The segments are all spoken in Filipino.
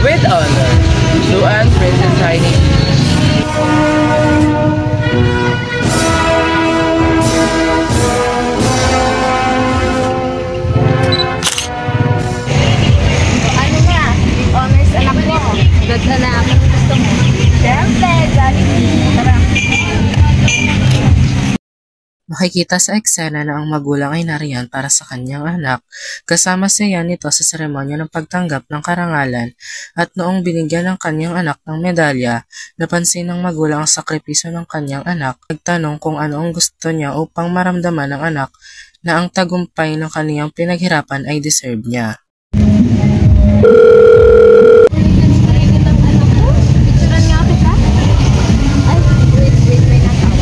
With honor, Luan Princess Heidi. Ano na? Honors anak mo. Good anak. Gusto mo? Siyempre, Jollibee. Tara. Makikita sa eksena na ang magulang ay nariyan para sa kanyang anak, kasama siya nito sa seremonya ng pagtanggap ng karangalan at noong binigyan ng kanyang anak ng medalya, napansin ng magulang ang sakripisyo ng kanyang anak, nagtanong kung ano ang gusto niya upang maramdaman ng anak na ang tagumpay ng kaniyang pinaghirapan ay deserve niya. Picturean nga kita. Ay, wait, may natawag.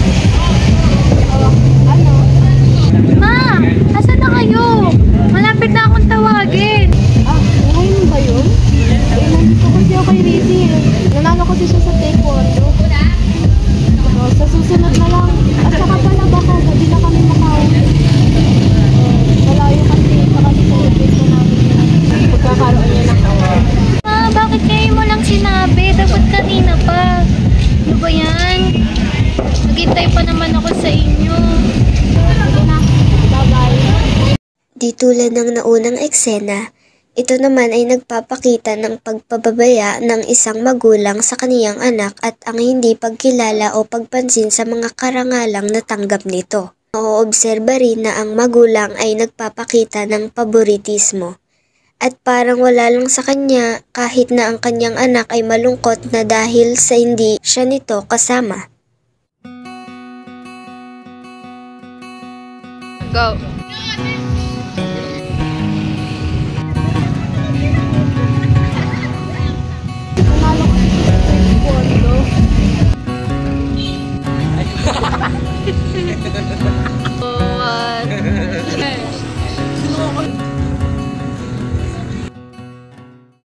Ano? Ma! Asan na kayo? Malapit na akong tawagin. Ah, ngayon ba yun? Nandito kasi ako kay Rizzy. Nanalo ko siya sa taekwondo. Sa susunod na lang. At saka pala baka gabi na kami makauwi. Malayo kasi celebrate na namin yun. Pagkakaroon niya ng award. Ma, bakit kayo mo lang sinabi? Dapat kanina pa. Ano ba yan? Naghintay pa naman ako sa inyo. Sige na. Bye-bye. Di tulad ng naunang eksena, ito naman ay nagpapakita ng pagpababaya ng isang magulang sa kaniyang anak at ang hindi pagkilala o pagpansin sa mga karangalang natanggap nito. Maoobserba rin na ang magulang ay nagpapakita ng paboritismo. At parang wala lang sa kanya kahit na ang kanyang anak ay malungkot na dahil sa hindi siya nito kasama. Go.